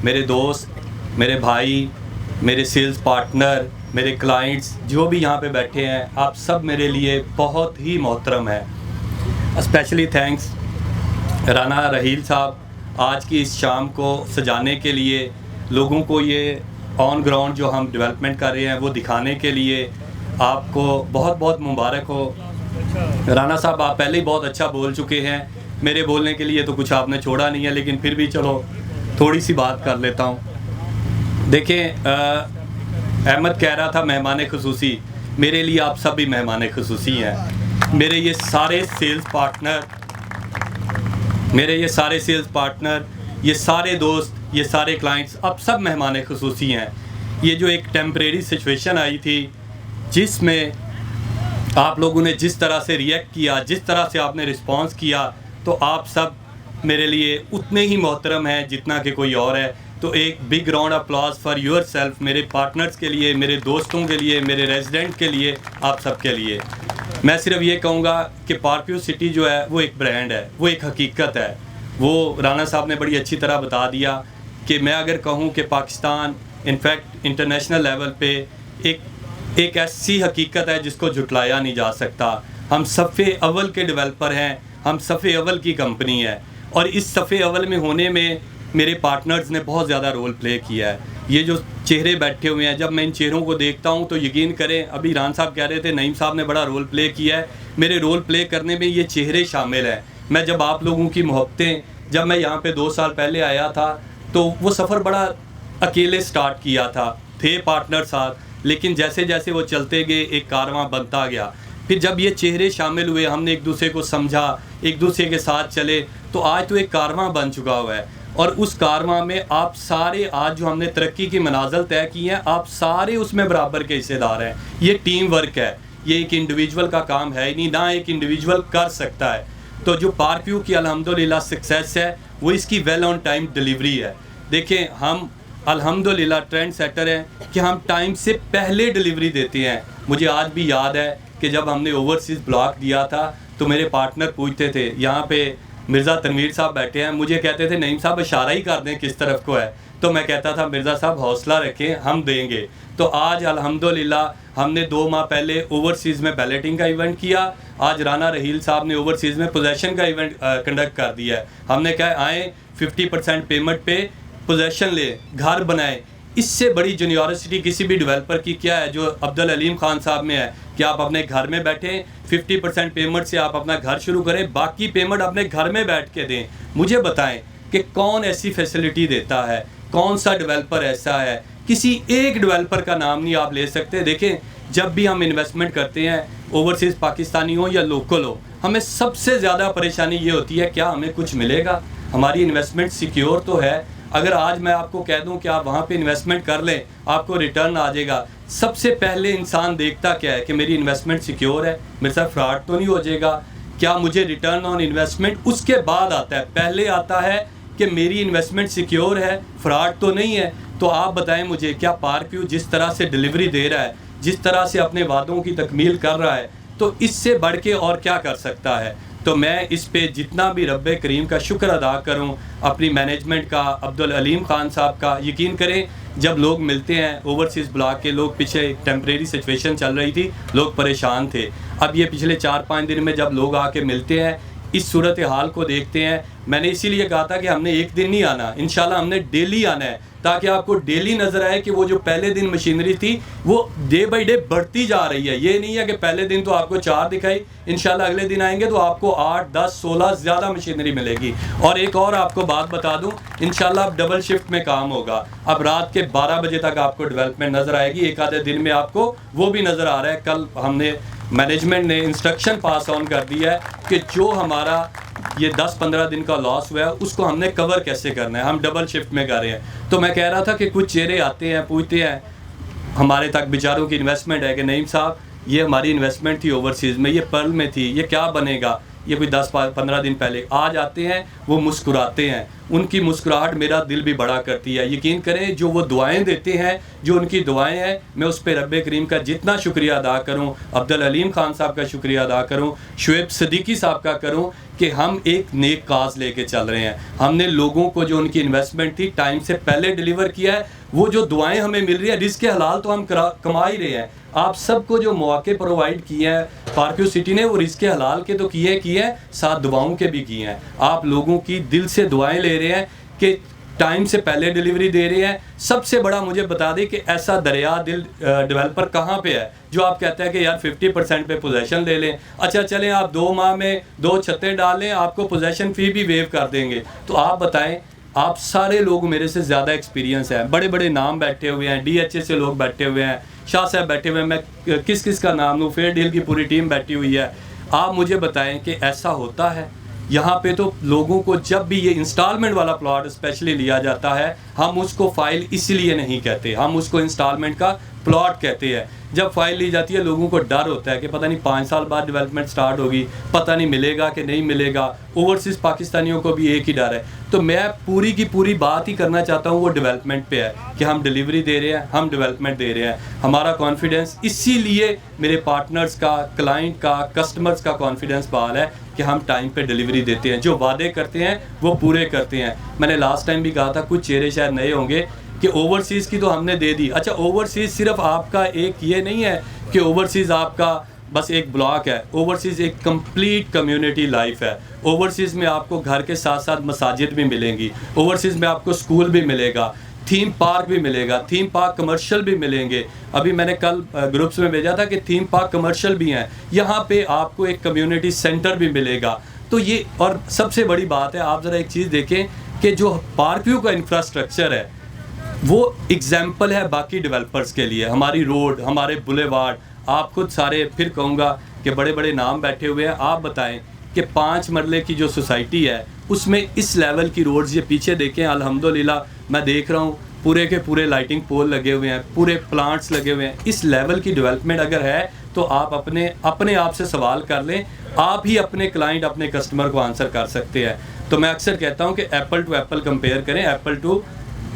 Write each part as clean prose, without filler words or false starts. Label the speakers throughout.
Speaker 1: मेरे दोस्त, मेरे भाई, मेरे सेल्स पार्टनर, मेरे क्लाइंट्स जो भी यहाँ पे बैठे हैं, आप सब मेरे लिए बहुत ही मोहतरम हैं। स्पेशली थैंक्स राना रहील साहब, आज की इस शाम को सजाने के लिए, लोगों को ये ऑन ग्राउंड जो हम डेवलपमेंट कर रहे हैं वो दिखाने के लिए आपको बहुत बहुत मुबारक हो। राना साहब, आप पहले ही बहुत अच्छा बोल चुके हैं, मेरे बोलने के लिए तो कुछ आपने छोड़ा नहीं है, लेकिन फिर भी चलो थोड़ी सी बात कर लेता हूँ। देखें, अहमद कह रहा था मेहमान खुसूसी, मेरे लिए आप सब भी मेहमान खुसूसी हैं। मेरे ये सारे सेल्स पार्टनर, ये सारे दोस्त, ये सारे क्लाइंट्स, अब सब मेहमान खुसूसी हैं। ये जो एक टेम्परेरी सिचुएशन आई थी, जिसमें आप लोगों ने जिस तरह से रिएक्ट किया, जिस तरह से आपने रिस्पॉन्स किया, तो आप सब मेरे लिए उतने ही मोहतरम हैं जितना कि कोई और है। तो एक big round applause for your self, मेरे पार्टनर्स के लिए, मेरे दोस्तों के लिए, मेरे रेजिडेंट के लिए, आप सब के लिए। मैं सिर्फ ये कहूँगा कि पार्कव्यू सिटी जो है वो एक ब्रांड है, वो एक हकीकत है। वो राना साहब ने बड़ी अच्छी तरह बता दिया कि मैं अगर कहूँ कि पाकिस्तान इनफैक्ट इंटरनेशनल लेवल पे एक ऐसी हकीकत है जिसको झुटलाया नहीं जा सकता। हम सफ़े अव्वल के डेवलपर हैं, हम सफ़े अव्वल की कंपनी है, और इस सफ़े अव्वल में होने में मेरे पार्टनर्स ने बहुत ज़्यादा रोल प्ले किया है। ये जो चेहरे बैठे हुए हैं, जब मैं इन चेहरों को देखता हूँ तो यकीन करें, अभी रान साहब कह रहे थे नईम साहब ने बड़ा रोल प्ले किया है, मेरे रोल प्ले करने में ये चेहरे शामिल हैं। मैं जब आप लोगों की मोहब्बतें, जब मैं यहाँ पे 2 साल पहले आया था तो वो सफ़र बड़ा अकेले स्टार्ट किया था, थे पार्टनर साथ, लेकिन जैसे जैसे वो चलते गए एक कारवां बनता गया। फिर जब ये चेहरे शामिल हुए, हमने एक दूसरे को समझा, एक दूसरे के साथ चले, तो आज तो एक कारवां बन चुका हुआ है। और उस कारवां में आप सारे, आज जो हमने तरक्की की मनाज़िल तय की हैं, आप सारे उसमें बराबर के हिस्सेदार हैं। ये टीम वर्क है, ये एक इंडिविजुअल का काम है ही नहीं, ना एक इंडिविजुअल कर सकता है। तो जो पार्कव्यू की अल्हम्दुलिल्लाह सक्सेस है वो इसकी वेल ऑन टाइम डिलीवरी है। देखें, हम अल्हम्दुलिल्लाह ट्रेंड सेटर हैं कि हम टाइम से पहले डिलीवरी देते हैं। मुझे आज भी याद है कि जब हमने ओवरसीज़ ब्लॉक दिया था तो मेरे पार्टनर पूछते थे, यहाँ पे मिर्ज़ा तनवीर साहब बैठे हैं, मुझे कहते थे नईम साहब इशारा ही कर दें किस तरफ को है, तो मैं कहता था मिर्ज़ा साहब हौसला रखें, हम देंगे। तो आज अल्हम्दुलिल्लाह हमने 2 माह पहले ओवरसीज़ में बैलेटिंग का इवेंट किया। आज राना रहील साहब ने ओवरसीज़ में पोजेशन का इवेंट कंडक्ट कर दिया है। हमने कहा आएँ 50% पेमेंट पे पोजेशन ले, घर बनाए। इससे बड़ी जूनियरिटी किसी भी डेवलपर की क्या है जो अब्दुल अलीम खान साहब में है कि आप अपने घर में बैठें, 50% पेमेंट से आप अपना घर शुरू करें, बाकी पेमेंट अपने घर में बैठ के दें। मुझे बताएं कि कौन ऐसी फैसिलिटी देता है, कौन सा डेवलपर ऐसा है? किसी एक डेवलपर का नाम नहीं आप ले सकते। देखें, जब भी हम इन्वेस्टमेंट करते हैं, ओवरसीज़ पाकिस्तानी हो या लोकल हो, हमें सबसे ज़्यादा परेशानी ये होती है क्या हमें कुछ मिलेगा, हमारी इन्वेस्टमेंट सिक्योर तो है। अगर आज मैं आपको कह दूं कि आप वहाँ पे इन्वेस्टमेंट कर लें, आपको रिटर्न आ जाएगा, सबसे पहले इंसान देखता क्या है कि मेरी इन्वेस्टमेंट सिक्योर है, मेरे साथ फ्रॉड तो नहीं हो जाएगा, क्या मुझे रिटर्न ऑन इन्वेस्टमेंट उसके बाद आता है। पहले आता है कि मेरी इन्वेस्टमेंट सिक्योर है, फ्रॉड तो नहीं है। तो आप बताएं मुझे, क्या पार्कव्यू जिस तरह से डिलीवरी दे रहा है, जिस तरह से अपने वादों की तकमील कर रहा है, तो इससे बढ़ के और क्या कर सकता है? तो मैं इस पे जितना भी रब्बे करीम का शुक्र अदा करूं, अपनी मैनेजमेंट का, अब्दुल अलीम खान साहब का। यकीन करें, जब लोग मिलते हैं ओवरसीज़ ब्लॉक के लोग, पीछे एक टेम्परेरी सिचुएशन चल रही थी, लोग परेशान थे। अब ये पिछले 4-5 दिन में जब लोग आके मिलते हैं, इस सूरत हाल को देखते हैं, मैंने इसीलिए कहा था कि हमने एक दिन नहीं आना, इंशाल्लाह हमने डेली आना है, ताकि आपको डेली नज़र आए कि वो जो पहले दिन मशीनरी थी वो डे बाई डे बढ़ती जा रही है। ये नहीं है कि पहले दिन तो आपको 4 दिखाई, इंशाल्लाह अगले दिन आएंगे तो आपको 8, 10, 16 ज़्यादा मशीनरी मिलेगी। और एक और आपको बात बता दूं, इंशाल्लाह अब डबल शिफ्ट में काम होगा। अब रात के 12 बजे तक आपको डेवलपमेंट नज़र आएगी, एक आधे दिन में आपको वो भी नज़र आ रहा है। कल हमने मैनेजमेंट ने इंस्ट्रक्शन पास ऑन कर दिया है कि जो हमारा ये 10-15 दिन का लॉस हुआ है उसको हमने कवर कैसे करना है, हम डबल शिफ्ट में कर रहे हैं। तो मैं कह रहा था कि कुछ चेहरे आते हैं, पूछते हैं हमारे तक बेचारों की इन्वेस्टमेंट है कि नईम साहब ये हमारी इन्वेस्टमेंट थी ओवरसीज़ में, ये पर्ल में थी, ये क्या बनेगा? ये कोई 10-15 दिन पहले आज आते हैं, वो मुस्कुराते हैं, उनकी मुस्कुराहट मेरा दिल भी बड़ा करती है। यकीन करें जो वो दुआएं देते हैं, जो उनकी दुआएं हैं, मैं उस पर रब्बे करीम का जितना शुक्रिया अदा करूं, अब्दुल अलीम खान साहब का शुक्रिया अदा करूं, शुएब सिद्दीकी साहब का करूं कि हम एक नेक काज लेके चल रहे हैं। हमने लोगों को जो उनकी इन्वेस्टमेंट थी टाइम से पहले डिलीवर किया है। वो जो दुआएं हमें मिल रही है, रिस्क हलाल तो हम कमा ही रहे हैं। आप सबको जो मौके प्रोवाइड किए हैं पार्क्यू सिटी ने, वो रिस्क हलाल के तो किए हैं, साथ दुआओं के भी किए हैं। आप लोगों की दिल से दुआएं ले रहे हैं कि टाइम से पहले डिलीवरी दे रहे हैं। सबसे बड़ा मुझे बता दें कि ऐसा दरिया दिल डेवलपर कहाँ पे है जो आप कहते हैं कि यार 50% पे पोजेसन ले लें, अच्छा चलें आप 2 माह में 2 छतें डाल लें, आपको पोजेसन फ़ी भी वेव कर देंगे। तो आप बताएं, आप सारे लोग मेरे से ज़्यादा एक्सपीरियंस है, बड़े बड़े नाम बैठे हुए हैं, DHA से लोग बैठे हुए हैं, शाह साहब बैठे हुए हैं, मैं किस किस का नाम लूँ, फेयर डील की पूरी टीम बैठी हुई है। आप मुझे बताएं कि ऐसा होता है? यहाँ पे तो लोगों को जब भी ये इंस्टॉलमेंट वाला प्लॉट स्पेशली लिया जाता है, हम उसको फ़ाइल इसलिए नहीं कहते, हम उसको इंस्टॉलमेंट का प्लॉट कहते हैं। जब फाइल ली जाती है लोगों को डर होता है कि पता नहीं 5 साल बाद डेवलपमेंट स्टार्ट होगी, पता नहीं मिलेगा कि नहीं मिलेगा। ओवरसीज़ पाकिस्तानियों को भी एक ही डर है। तो मैं पूरी की पूरी बात ही करना चाहता हूँ वो डेवलपमेंट पे है कि हम डिलीवरी दे रहे हैं, हम डेवलपमेंट दे रहे हैं। हमारा कॉन्फिडेंस, इसीलिए मेरे पार्टनर्स का, क्लाइंट का, कस्टमर्स का कॉन्फिडेंस बहाल है कि हम टाइम पे डिलीवरी देते हैं। जो वादे करते हैं वो पूरे करते हैं। मैंने लास्ट टाइम भी कहा था, कुछ चेहरे शायद नए होंगे कि ओवरसीज़ की तो हमने दे दी। अच्छा, ओवरसीज़ सिर्फ आपका एक ये नहीं है कि ओवरसीज़ आपका बस एक ब्लॉक है। ओवरसीज़ एक कंप्लीट कम्युनिटी लाइफ है। ओवरसीज़ में आपको घर के साथ साथ मसाजिद भी मिलेंगी, ओवरसीज़ में आपको स्कूल भी मिलेगा, थीम पार्क भी मिलेगा, थीम पार्क कमर्शियल भी मिलेंगे। अभी मैंने कल ग्रुप्स में भेजा था कि थीम पार्क कमर्शियल भी हैं। यहाँ पे आपको एक कम्युनिटी सेंटर भी मिलेगा। तो ये, और सबसे बड़ी बात है, आप ज़रा एक चीज़ देखें कि जो पार्कव्यू का इंफ्रास्ट्रक्चर है वो एग्जाम्पल है बाकी डेवलपर्स के लिए। हमारी रोड, हमारे बुलेवार्ड, आप खुद सारे, फिर कहूँगा कि बड़े बड़े नाम बैठे हुए हैं। आप बताएं कि 5 मरले की जो सोसाइटी है उसमें इस लेवल की रोड्स, ये पीछे देखें, अल्हम्दुलिल्लाह मैं देख रहा हूँ पूरे के पूरे लाइटिंग पोल लगे हुए हैं, पूरे प्लांट्स लगे हुए हैं। इस लेवल की डेवलपमेंट अगर है तो आप अपने आप से सवाल कर लें, आप ही अपने क्लाइंट, अपने कस्टमर को आंसर कर सकते हैं। तो मैं अक्सर कहता हूँ कि एप्पल टू एप्पल कंपेयर करें, एप्पल टू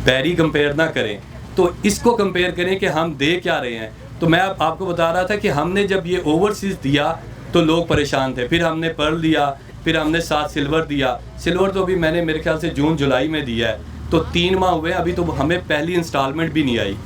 Speaker 1: बैरी कंपेयर ना करें। तो इसको कंपेयर करें कि हम दे क्या रहे हैं। तो मैं आपको बता रहा था कि हमने जब ये ओवरसीज़ दिया तो लोग परेशान थे, फिर हमने पर्ल दिया, फिर हमने साथ सिल्वर दिया। सिल्वर तो अभी मैंने मेरे ख्याल से जून जुलाई में दिया है, तो 3 माह हुए, अभी तो हमें पहली इंस्टॉलमेंट भी नहीं आई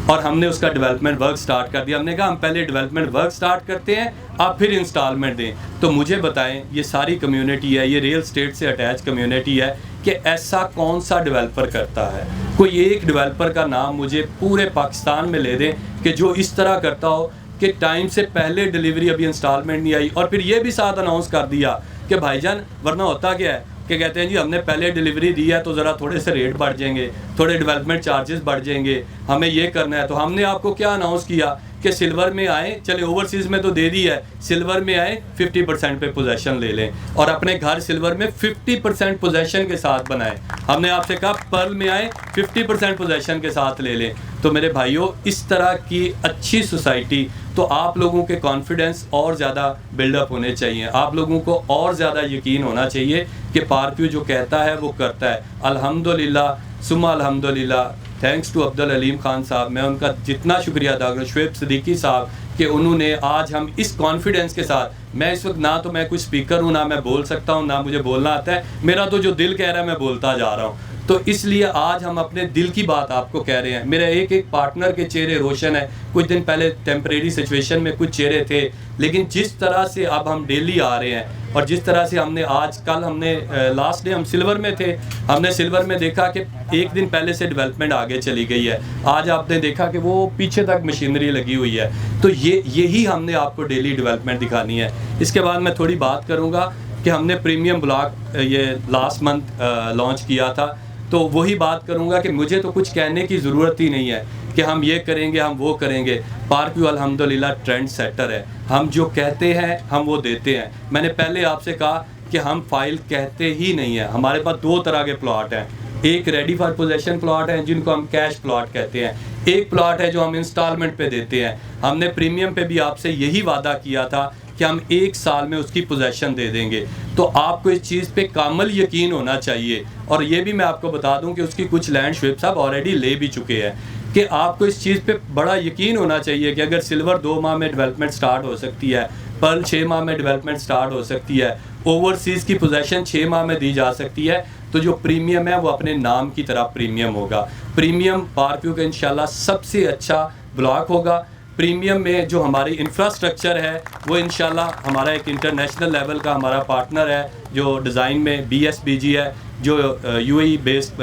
Speaker 1: और हमने उसका डेवलपमेंट वर्क स्टार्ट कर दिया। हमने कहा हम पहले डेवलपमेंट वर्क स्टार्ट करते हैं, आप फिर इंस्टॉलमेंट दें। तो मुझे बताएं, ये सारी कम्युनिटी है, ये रियल स्टेट से अटैच कम्युनिटी है, कि ऐसा कौन सा डेवलपर करता है। कोई एक डेवलपर का नाम मुझे पूरे पाकिस्तान में ले दें कि जो इस तरह करता हो कि टाइम से पहले डिलीवरी, अभी इंस्टॉलमेंट नहीं आई, और फिर ये भी साथ अनाउंस कर दिया कि भाईजान, वरना होता क्या है कि कहते हैं जी हमने पहले डिलीवरी दी है तो ज़रा थोड़े से रेट बढ़ जाएंगे, थोड़े डेवलपमेंट चार्जेस बढ़ जाएंगे, हमें ये करना है। तो हमने आपको क्या अनाउंस किया कि सिल्वर में आए, चले ओवरसीज़ में तो दे दी है, सिल्वर में आए 50% पे पोजेसन ले लें और अपने घर सिल्वर में 50% पोजेसन के साथ बनाए। हमने आपसे कहा पर्ल में आए 50% पोजेसन के साथ ले लें। तो मेरे भाइयों, इस तरह की अच्छी सोसाइटी, तो आप लोगों के कॉन्फिडेंस और ज़्यादा बिल्डअप होने चाहिए, आप लोगों को और ज़्यादा यकीन होना चाहिए कि पार्कव्यू जो कहता है वो करता है। अल्हम्दुलिल्लाह सुम्मा अल्हम्दुलिल्लाह, थैंक्स टू अब्दुल अलीम खान साहब, मैं उनका जितना शुक्रिया अदा करूँ, शुएब सिद्दीकी साहब, कि उन्होंने आज हम इस कॉन्फिडेंस के साथ, मैं इस वक्त ना तो मैं कोई स्पीकर हूँ, ना मैं बोल सकता हूँ, ना मुझे बोलना आता है, मेरा तो जो दिल कह रहा है मैं बोलता जा रहा हूँ। तो इसलिए आज हम अपने दिल की बात आपको कह रहे हैं। मेरे एक एक पार्टनर के चेहरे रोशन है। कुछ दिन पहले टेम्परेरी सिचुएशन में कुछ चेहरे थे, लेकिन जिस तरह से अब हम डेली आ रहे हैं और जिस तरह से हमने आज, कल हमने लास्ट डे हम सिल्वर में थे, हमने सिल्वर में देखा कि एक दिन पहले से डेवलपमेंट आगे चली गई है। आज आपने देखा कि वो पीछे तक मशीनरी लगी हुई है। तो यही हमने आपको डेली डेवलपमेंट दिखानी है। इसके बाद मैं थोड़ी बात करूँगा कि हमने प्रीमियम ब्लॉक ये लास्ट मंथ लॉन्च किया था, तो वही बात करूंगा कि मुझे तो कुछ कहने की ज़रूरत ही नहीं है कि हम ये करेंगे, हम वो करेंगे। पार्कव्यू अल्हम्दुलिल्लाह ट्रेंड सेटर है, हम जो कहते हैं हम वो देते हैं। मैंने पहले आपसे कहा कि हम फाइल कहते ही नहीं हैं। हमारे पास 2 तरह के प्लॉट हैं, एक रेडी फॉर पोजेसन प्लॉट हैं जिनको हम कैश प्लॉट कहते हैं, एक प्लॉट है जो हम इंस्टॉलमेंट पे देते हैं। हमने प्रीमियम पे भी आपसे यही वादा किया था कि हम 1 साल में उसकी पोजेसन दे देंगे। तो आपको इस चीज़ पे कामल यकीन होना चाहिए। और ये भी मैं आपको बता दूं कि उसकी कुछ लैंड शुएब साहब ऑलरेडी ले भी चुके हैं, कि आपको इस चीज़ पे बड़ा यकीन होना चाहिए कि अगर सिल्वर 2 माह में डेवलपमेंट स्टार्ट हो सकती है, पर्ल 6 माह में डेवलपमेंट स्टार्ट हो सकती है, ओवरसीज़ की पोजेसन 6 माह में दी जा सकती है, तो जो प्रीमियम है वो अपने नाम की तरह प्रीमियम होगा। प्रीमियम पार्क व्यू का इंशाल्लाह सबसे अच्छा ब्लॉक होगा। प्रीमियम में जो हमारी इंफ्रास्ट्रक्चर है वो इंशाल्लाह हमारा एक इंटरनेशनल लेवल का हमारा पार्टनर है जो डिज़ाइन में BSBG है, जो UAE बेस्ड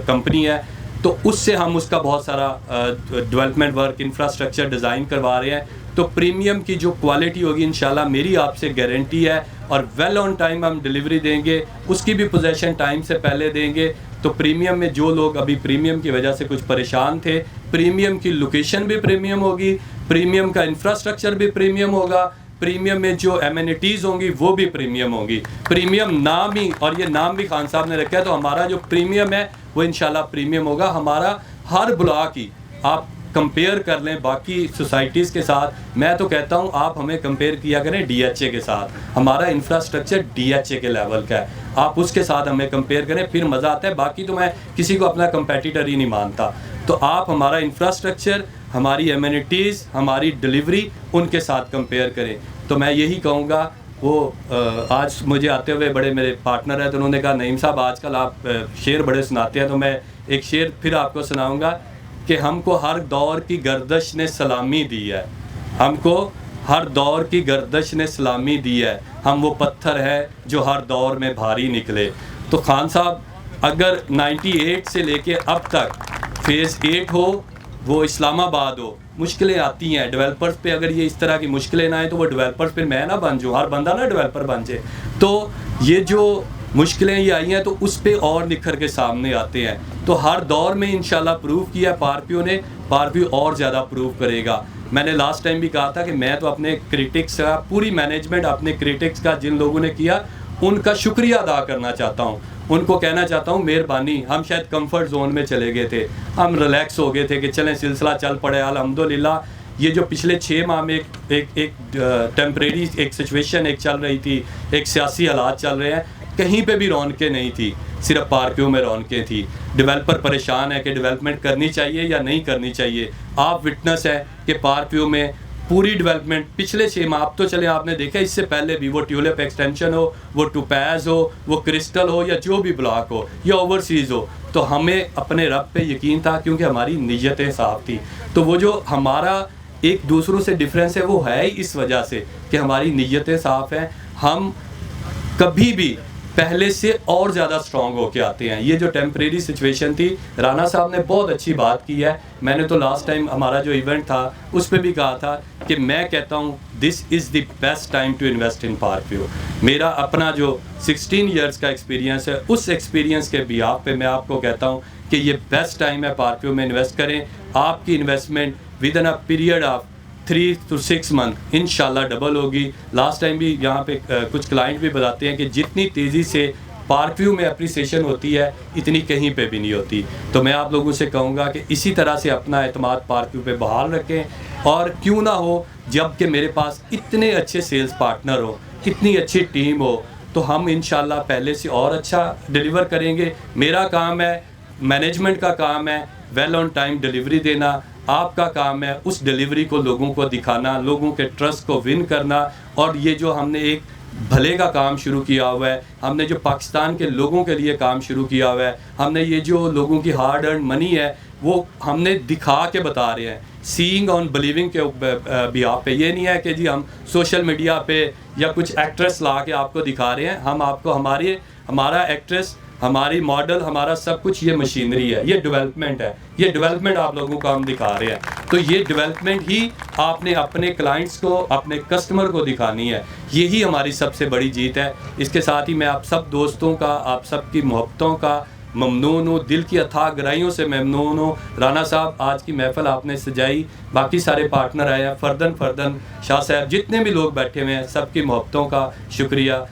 Speaker 1: कंपनी है, तो उससे हम उसका बहुत सारा डेवलपमेंट वर्क, इंफ्रास्ट्रक्चर डिज़ाइन करवा रहे हैं। तो प्रीमियम की जो क्वालिटी होगी इंशाल्लाह मेरी आपसे गारंटी है, और वेल ऑन टाइम हम डिलीवरी देंगे, उसकी भी पोजेसन टाइम से पहले देंगे। तो प्रीमियम में जो लोग अभी प्रीमियम की वजह से कुछ परेशान थे, प्रीमियम की लोकेशन भी प्रीमियम होगी, प्रीमियम का इंफ्रास्ट्रक्चर भी प्रीमियम होगा, प्रीमियम में जो एमिनिटीज़ होंगी वो भी प्रीमियम होगी। प्रीमियम नाम ही, और ये नाम भी खान साहब ने रखा है, तो हमारा जो प्रीमियम है वो इंशाल्लाह प्रीमियम होगा। हमारा हर ब्लॉक ही आप कंपेयर कर लें बाकी सोसाइटीज़ के साथ, मैं तो कहता हूँ आप हमें कंपेयर किया करें DHA के साथ। हमारा इंफ्रास्ट्रक्चर DHA के लेवल का है, आप उसके साथ हमें कंपेयर करें, फिर मज़ा आता है। बाकी तो मैं किसी को अपना कंपेटिटर ही नहीं मानता। तो आप हमारा इंफ्रास्ट्रक्चर, हमारी एमिनिटीज़, हमारी डिलीवरी उनके साथ कंपेयर करें। तो मैं यही कहूँगा। वो आज मुझे आते हुए बड़े मेरे पार्टनर हैं, तो उन्होंने कहा नईम साहब आजकल आप शेर बड़े सुनाते हैं, तो मैं एक शेर फिर आपको सुनाऊँगा कि हमको हर दौर की गर्दश ने सलामी दी है, हमको हर दौर की गर्दश ने सलामी दी है, हम वो पत्थर है जो हर दौर में भारी निकले। तो खान साहब अगर 98 से लेके अब तक फेज़ 8 हो, वो इस्लामाबाद हो, मुश्किलें आती हैं डेवलपर्स पे। अगर ये इस तरह की मुश्किलें ना आए तो वो डेवलपर्स पे मैं ना बन जाऊँ, हर बंदा ना डेवलपर बन जाए। तो ये जो मुश्किलें ये आई हैं तो उस पे और निखर के सामने आते हैं। तो हर दौर में इंशाल्लाह प्रूव किया पार्क व्यू ने, पार्क व्यू और ज़्यादा प्रूव करेगा। मैंने लास्ट टाइम भी कहा था कि मैं तो अपने क्रिटिक्स का, पूरी मैनेजमेंट अपने क्रिटिक्स का जिन लोगों ने किया उनका शुक्रिया अदा करना चाहता हूँ। उनको कहना चाहता हूँ मेहरबानी, हम शायद कंफर्ट जोन में चले गए थे, हम रिलैक्स हो गए थे कि चलें सिलसिला चल पड़े। अल्हम्दुलिल्लाह ये जो पिछले 6 माह में एक टेम्परेरी एक सिचुएशन एक चल रही थी, एक सियासी हालात चल रहे हैं, कहीं पे भी रौनकें नहीं थी, सिर्फ पार्क व्यू में रौनकें थी। डेवलपर परेशान है कि डेवलपमेंट करनी चाहिए या नहीं करनी चाहिए। आप विटनेस है कि पार्क व्यू में पूरी डेवलपमेंट पिछले 6 माह, अब तो चले आपने देखा इससे पहले भी, वो ट्यूलिप एक्सटेंशन हो, वो टुपैज हो, वो क्रिस्टल हो, या जो भी ब्लॉक हो या ओवरसीज़ हो, तो हमें अपने रब पे यकीन था क्योंकि हमारी नीयतें साफ़ थी। तो वो जो हमारा एक दूसरों से डिफरेंस है वो है ही इस वजह से कि हमारी नीयतें साफ़ हैं। हम कभी भी पहले से और ज़्यादा स्ट्रॉन्ग होके आते हैं। ये जो टेम्परेरी सिचुएशन थी, राना साहब ने बहुत अच्छी बात की है। मैंने तो लास्ट टाइम हमारा जो इवेंट था उस पर भी कहा था कि मैं कहता हूँ this is the best time to invest in Park View. मेरा अपना जो 16 इयर्स का एक्सपीरियंस है, उस एक्सपीरियंस के बिहाफ पे मैं आपको कहता हूँ कि ये बेस्ट टाइम है, पार्क व्यू में इन्वेस्ट करें। आपकी investment with in a period of 3 to 6 month इंशाल्लाह डबल होगी। लास्ट टाइम भी यहाँ पे कुछ क्लाइंट भी बताते हैं कि जितनी तेज़ी से पार्क व्यू में अप्रिसिएशन होती है इतनी कहीं पे भी नहीं होती। तो मैं आप लोगों से कहूँगा कि इसी तरह से अपना एतमाद पार्क व्यू पे बहाल रखें, और क्यों ना हो जब कि मेरे पास इतने अच्छे सेल्स पार्टनर हो, इतनी अच्छी टीम हो, तो हम इंशाल्लाह पहले से और अच्छा डिलीवर करेंगे। मेरा काम है, मैनेजमेंट का काम है वेल ऑन टाइम डिलीवरी देना, आपका काम है उस डिलीवरी को लोगों को दिखाना, लोगों के ट्रस्ट को विन करना। और ये जो हमने एक भले का काम शुरू किया हुआ है, हमने जो पाकिस्तान के लोगों के लिए काम शुरू किया हुआ है, हमने ये जो लोगों की हार्ड अर्न मनी है वो हमने दिखा के बता रहे हैं, सीइंग ऑन बिलीविंग के बिहाफ पे। ये नहीं है कि जी हम सोशल मीडिया पे या कुछ एक्ट्रेस ला के आपको दिखा रहे हैं। हम आपको हमारा एक्ट्रेस, हमारी मॉडल, हमारा सब कुछ ये मशीनरी है, ये डेवलपमेंट है, ये डेवलपमेंट आप लोगों को हम दिखा रहे हैं। तो ये डेवलपमेंट ही आपने अपने क्लाइंट्स को, अपने कस्टमर को दिखानी है, यही हमारी सबसे बड़ी जीत है। इसके साथ ही मैं आप सब दोस्तों का, आप सबकी मोहब्बतों का ममनून हूँ, दिल की अथाह गहराइयों से ममनून हूँ। राना साहब आज की महफ़िल आपने सजाई, बाकी सारे पार्टनर आए हैं, फर्दन शाह साहब, जितने भी लोग बैठे हुए हैं, सबकी मोहब्बतों का शुक्रिया।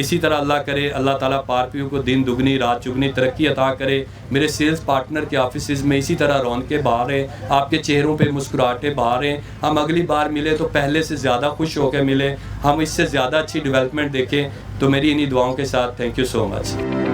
Speaker 1: इसी तरह अल्लाह करे, अल्लाह ताला पारपियों को दिन दुगनी रात चुगनी तरक्की अता करे। मेरे सेल्स पार्टनर के ऑफिस में इसी तरह रौनकें बहार हैं, आपके चेहरों पे मुस्कुराहटें बहार हैं। हम अगली बार मिले तो पहले से ज़्यादा खुश होकर मिले, हम इससे ज़्यादा अच्छी डेवलपमेंट देखें। तो मेरी इन्हीं दुआओं के साथ थैंक यू सो मच।